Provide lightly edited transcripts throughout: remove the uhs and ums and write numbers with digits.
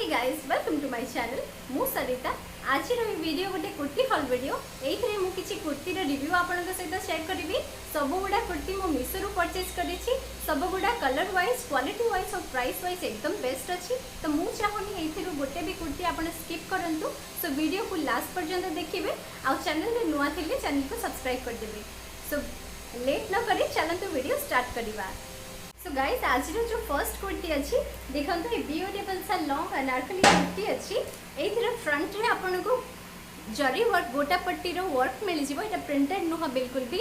Guys welcome to my channel मु सरिता आज video गोटे कुर्ती हॉल वीडियो एइथरे मु किछि कुर्ती रे रिव्यू आपनक सहित शेयर करिवि। सब गुडा कुर्ती मु मीशो रु परचेज करिछि। सब गुडा कलर वाइज क्वालिटी वाइज और प्राइस वाइज एकदम बेस्ट अछि। तो मु चाहूनी एइथरु गोटे भी कुर्ती आपन स्किप करंतु। सो वीडियो को लास्ट पर्यंत देखिबे आ चैनल रे नुआ थिले चैनल को सब्सक्राइब कर देबे। सो लेट न करी चलंतु वीडियो स्टार्ट करिवा। सो गाइस आज जो फर्स्ट कुर्ती अच्छी देखते ये ब्यूटीफुल सा लॉन्ग अनारकली कुर्ती अच्छी एथर फ्रंट रे आपन को जरी वर्क गोटापट्टी रो वर्क मिल जिवो। एटा प्रिंटेड नुह बिल्कुल भी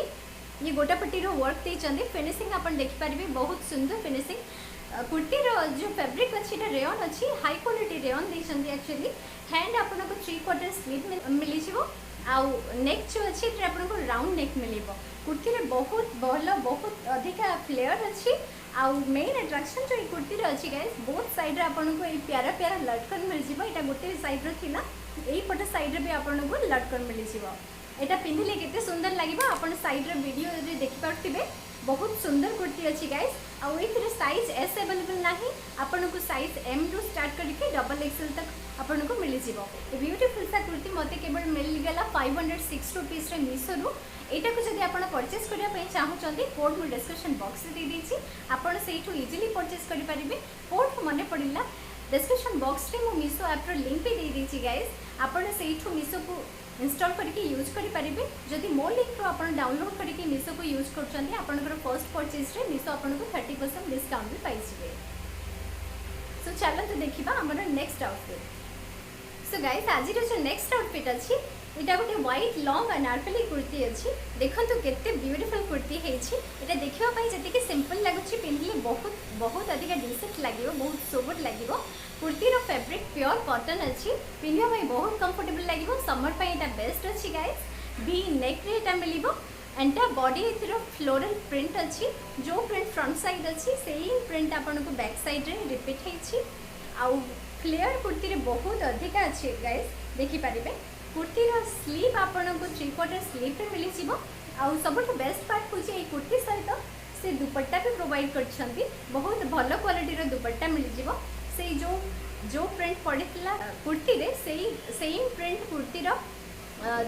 ये गोटापट्टी रो वर्क देइचंदी। फिनिशिंग आपन देखि पारिबे बहुत सुंदर फिनिशिंग। कुर्ती रो जो फैब्रिक अच्छी एटा रेयन अच्छी हाई क्वालिटी रेयन देइचंदी। एक्चुअली हैंड आपन को 3/4 स्लीव मिल जिवो आ नेक जो अच्छी एटा आपन को राउंड नेक मिलिबो। कुर्ती रे बहुत भलो बहुत अधिका फ्लेयर अच्छी। आउ मेन अट्रैक्शन जो कुर्ती अच्छी गाइस बोथ साइड रे आपन को ये प्यारा प्यारा लटकन मिल जिवो। एटा गोटे साइड रो थिला एई पटे साइड रे भी आपन को लटकन मिल जिवो। एटा पिंधिले केते सुंदर लागिबो आपन साइड रे वीडियो रे देखि पारथिबे। बहुत सुंदर कुर्ती अच्छी गाइस। आउ एथिरे साइज एस अवेलेबल नाही आपन को साइज एम रु स्टार्ट करके डबल एक्सएल तक आपन को मिल जिवो। ए ब्यूटीफुल सा कुर्ती मते केवल मिल गेला 506 रुपीस रे मीशो रु। एटा को जदि आपण परचेस करिया पई चाहउचंती कोड मु डिस्क्रिप्शन बॉक्स रे दे दीची आपण सेइठु इजीली परचेस करि परिबे। कोड मने पडिला डिस्क्रिप्शन बॉक्स रे मु मीशो ऐप रो लिंक भी दे दीची गाइस। आपण सेइठु मीशो को इंस्टॉल करके यूज करि परिबे। जदि मो लिंक रो आपण डाउनलोड करके मीशो को यूज करचंती आपनकर फर्स्ट परचेस रे मीशो आपण को 30% डिस्काउंट भी पाई जिवे। सो चलो तो देखिबा हमर नेक्स्ट आउटफिट। सो गाइस आज जो नेक्स्ट आउटफिट अछि एटा गोटे व्हाइट लॉन्ग अनारकली कुर्ती अच्छी। देखंतु केते ब्यूटीफुल कुर्ती हेछि। एटा देखिबा पई जति सिंपल लागुछि पिंधले बहुत बहुत अधिक डिसेंट लागिवो बहुत सोबर लागिवो। कुर्ती रो फैब्रिक प्योर कॉटन अच्छी पिंधिबा पई बहुत कंफर्टेबल लागिवो। समर पई एटा बेस्ट अच्छी गाइस। भी नेक रे एटा मिलिवो। एंटा बॉडी एथिरो फ्लोरल प्रिंट अच्छी जो प्रिंट फ्रंट साइड अच्छी सेम प्रिंट आपन को बैक साइड रे रिपीट हेछि। आउ फ्लेयर कुर्ती रे बहुत अधिक अच्छी गाइस देखि परिबे। कुर्ती रो स्लीव आपन को 3/4 स्लीव पे मिली जिवो। आउ सबटो बेस्ट पार्ट होची ए कुर्ती सहित से दुपट्टा भी प्रोवाइड करछंती। बहुत भलो क्वालिटी रो दुपट्टा मिली जिवो। से जो प्रिंट पड़ितला कुर्ती रे सेम प्रिंट कुर्ती रो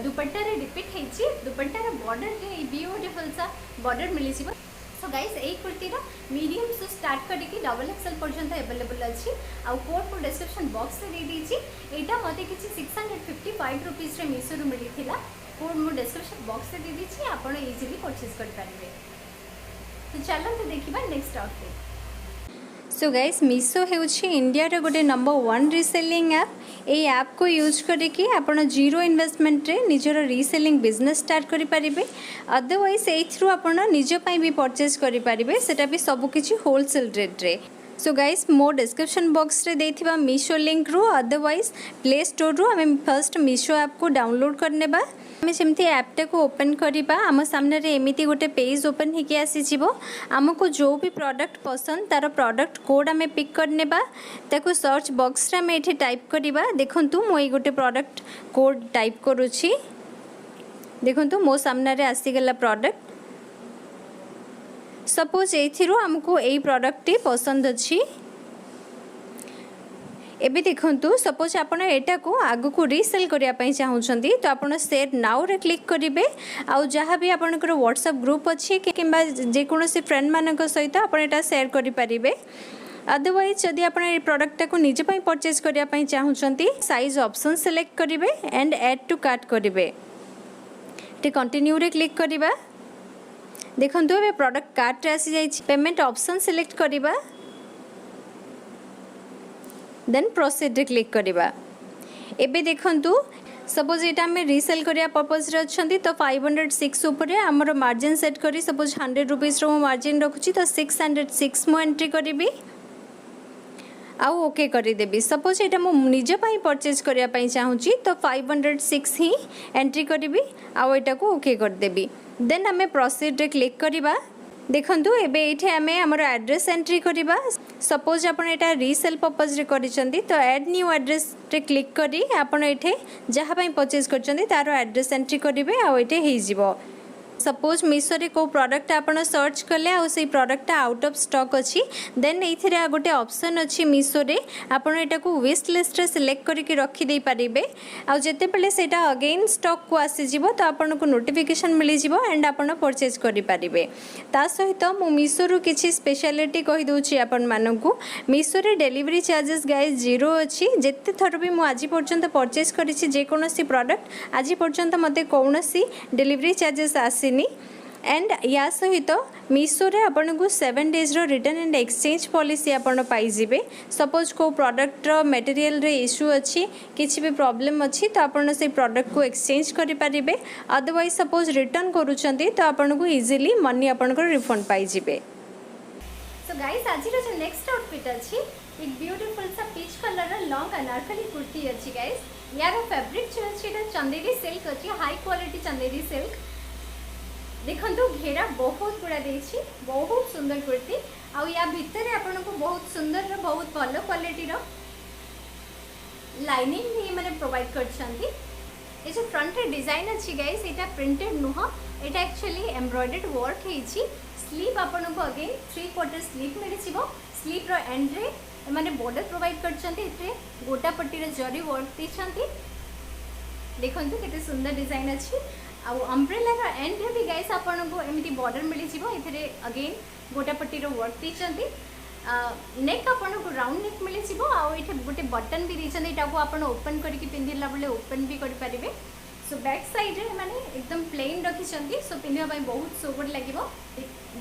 दुपट्टा रे रिपीट हेछि। दुपट्टा रो बॉर्डर रे ब्यूटीफुल सा बॉर्डर मिली जिवो। सो गाइस ए कुर्ती रो मीडियम से स्टार्ट करके डबल एक्सएल पर्यंत अवेलेबल अच्छी। आउ कोड को डिस्क्रिप्शन बॉक्स रे दे दीची। एटा मते किछि 655 रुपीस रे मीशो रु मिलिथिला। कोड मु डिस्क्रिप्शन बॉक्स रे दे दीची आपण इजीली परचेज कर पारिबे। तो चलो तो देखिबा next outfit. So guys Meesho हेउछि इंडिया रे गोटे नंबर 1 रीसेलिंग ऐप। ए ऐप को यूज करके आपण जीरो इन्वेस्टमेंट रे निजर रीसेलिंग बिजनेस स्टार्ट करि परिबे। अदरवाइज ए थ्रू आपण निज पई भी परचेज करि परिबे सेटा भी सब किछि होलसेल रेट रे। सो गाइस मो डिस्क्रिप्शन बॉक्स रे देथिबा मीशो लिंक रो अदरवाइज प्ले स्टोर रो हमें फर्स्ट मीशो ऐप को डाउनलोड करनेबा। हमें सेमती ऐपटा को ओपन करिबा। आम सामने रे एमिति गोटे पेज ओपन होके आसी जिवो। आमको जो भी प्रोडक्ट पसंद तार प्रोडक्ट कोड हमें पिक करनेबा। ताको सर्च बॉक्स रे हमें एठी टाइप करिबा। देखंतु मो ए गोटे प्रोडक्ट कोड टाइप करूछि। देखंतु मो सामने रे आसी गेला प्रोडक्ट। सपोज एथिरो हमको ए प्रोडक्ट टी पसंद अछि। एबे देखंतु सपोज आपण एटा को आगु को रीसेल करिया पई चाहुचंती तो आपण शेयर नाउ रे क्लिक करिवे। आउ जहाँ भी आपनकर व्हाट्सएप ग्रुप अछि किंबा जे कोनोसी फ्रेंड मानक सहित आपण एटा शेयर करि परिबे। अदरवाइज जदि आपण ए प्रोडक्ट को निज पई परचेज करिया पई चाहुचंती साइज ऑप्शन सिलेक्ट करिवे एंड ऐड टू कार्ट करिवे। टे कंटिन्यू रे क्लिक करिबा। देखंतु ए प्रोडक्ट कार्ट रे आसी जाइछि। पेमेंट ऑप्शन सिलेक्ट करिबा देन प्रोसीड रे क्लिक करिबा। एबे देखंतु सपोज एटा हम रीसेल करिया पर्पस रे अछंती तो 506 ऊपर हमर मार्जिन सेट करी सपोज 100 रुपीस रो मार्जिन रखुची तो 606 मो एंट्री करिबी। आउ ओके करि देबी। सपोज एटा मो निज पई परचेज करिया पई चाहूची तो 506 ही एंट्री करिबी। आउ एटा को ओके कर देबी। देन हमें प्रोसीड रे क्लिक करिबा। देखंतु एबे एठे हमें हमर एड्रेस एंट्री करिबा। सपोज आपण एटा रीसेल पर्पस रे करिसंती तो ऐड न्यू एड्रेस रे क्लिक करी आपण एठे जहा पई परचेज करचंती तारो एड्रेस एंट्री करिवे आ एठे हेइ जिवो। सपोज मीशो रे को प्रोडक्ट आपन सर्च कले आ से प्रोडक्ट आउट ऑफ स्टॉक अच्छी देन ये गोटे ऑप्शन अच्छी मीशो रे आपन एटा को विश लिस्ट रे सिलेक्ट करके रखी दे पारिबे आ जेते पले सेटा अगेन स्टॉक को आसी जिवो तो आपन को नोटिफिकेशन मिली जिवो एंड आपन परचेज करि पारिबे। ता सहित मु मीशो रु किछि स्पेशलिटी कहि दोछि आपन मानकु मीशो रे डिलीवरी चार्जेस गाइस जीरो अच्छी जेते थर भी मु आज पर्यंत परचेज करिछि जे कोनोसी प्रोडक्ट आज पर्यंत मते कोनोसी डिलीवरी चार्जेस आसीनी एंड या सहित मीशो रे आपन को 7 डेज रो रिटर्न एंड एक्सचेंज पॉलिसी आपन पाई जिवे। सपोज को प्रोडक्ट रो मटेरियल रे इशू अच्छी किछि भी प्रॉब्लम अच्छी तो आपन से प्रोडक्ट को एक्सचेंज करि पारिबे अदरवाइज सपोज रिटर्न करूछंती तो आपन को इजीली मनी आपन को रिफंड पाई जिवे। सो गाइस आज जो नेक्स्ट आउटफिट अच्छी एक ब्यूटीफुल सा पीच कलर रो लॉन्ग अनारकली कुर्ती अच्छी गाइस यार फैब्रिक जो अच्छी चंदेरी सिल्क अच्छी हाई क्वालिटी चंदेरी सिल्क देखो घेरा बहुत गुड़ा देछि बहुत सुंदर कुर्ती आ या भितर आपन को बहुत सुंदर बहुत भलो क्वालिटी रो लाइनिंग भी माने प्रोवाइड करछंती। ये जो फ्रंट रे डिजाइन अच्छी गाइस एटा प्रिंटेड नुह एटा एक्चुअली एम्ब्रॉयडर्ड वर्क हेछि स्लीव आपन को अगेन 3/4 स्लीव मिली छिबो स्लीव रो एंड रे माने बॉर्डर प्रोवाइड करछंती एते गोटा पट्टी रे जरी वर्क दिछंती देखंतु केते सुंदर डिजाइन अच्छी आ अम्ब्रेला रो एंड रे भी गाइस आपन को एमिति बॉर्डर मिली छिबो एथरे अगेन गोटा पट्टी रो वर्क दिछंती नेक आपन को राउंड नेक मिली छिबो आ एठे गोटे बटन भी दिछंती एटा को आपन ओपन करके पिंदिला बेले ओपन भी करि परिबे। सो बैक साइड रे माने एकदम प्लेन रखी छंती सो पिंदिया पय बहुत सोबर लागिवो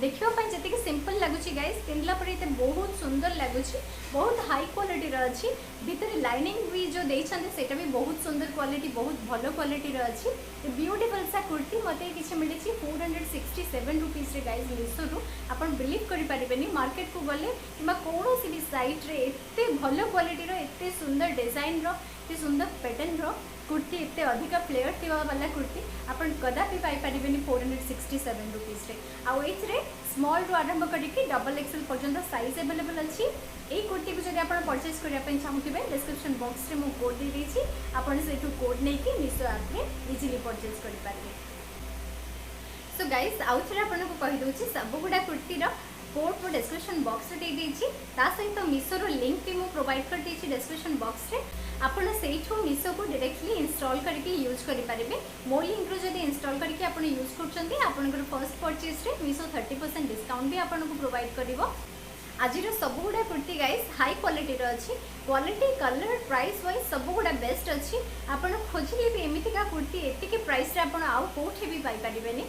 देखियो पय जति के सिंपल लागुची गाइस पिंदला पर एते बहुत सुंदर लागुची बहुत हाई क्वालिटी रो अछि भीतर लाइनिंग भी जो देई छंती सेटा भी बहुत सुंदर क्वालिटी बहुत भलो क्वालिटी रो अछि ब्यूटीफुल सा कुर्ती मते किछि मिली छी 467 रुपीस रे गाइस मीशो रु आपण बिलीव करि परिबेनी मार्केट को गले किमा कोनोसी भी साइट रे एते भलो क्वालिटी रो एते सुंदर डिजाइन रो एते सुंदर पैटर्न रो कुर्ती एते अधिक फ्लेयर थिबा वाला कुर्ती आपण कदापि पाई परिबेनी 467 रुपीस रे आ एथरे स्मॉल रु आरंभ करके डबल एक्सएल पर्यंत साइज अवेलेबल अछि। ए कुर्ती को जदि आपण परचेज करिया पय चाहुथिबे डिस्क्रिप्शन बॉक्स रे मु कोड दे देछि आपण सेठु कोड नै कि मीशो ऐप रे इजीली परचेज करि पारिबे। सो गाइस आउथरे आपण को कहि दोछि सब गुडा कुर्ती रो कोड मु डिस्क्रिप्शन बॉक्स रे दे देछि ता सहित मीशो रो लिंक भी मु प्रोवाइड कर देछि डिस्क्रिप्शन बॉक्स रे आपण सेठु मीशो को डायरेक्टली इंस्टॉल करके यूज करि पारिबे। मो लिंक रो जदि इंस्टॉल करके आपण यूज करछंती आपण को फर्स्ट परचेज रे मीशो 30% डिस्काउंट भी आपण को प्रोवाइड करिवो। आज सब गुड़ा कुर्ती गाइस हाई क्वालिटी रो अच्छी क्वालिटी कलर प्राइस वाइज सब गुड़ा बेस्ट अच्छी आपण खोजिले भी एमिति का कुर्ती एतिके प्राइस रे आपण आउ कोठे भी पाई परिबेनी।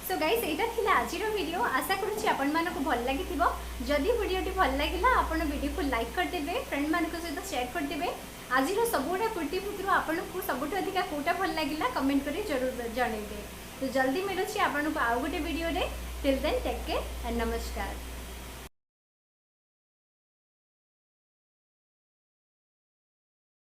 सो गाइस एटा थिला आजिर वीडियो आशा करूछि आपण मानको भल लागिथिबो जदि वीडियोटी भल लागिला आपण वीडियो को लाइक कर देबे फ्रेंड मानको सहित शेयर कर देबे आजिर सब गुड़ा कुर्ती भितरु आपण को सबटु अधिका कोटा भल लागिला कमेंट करी जरूर जणैबे। तो जल्दी मिलुछि आपण को आउ गोटे वीडियो रे till then take care and नमस्कार।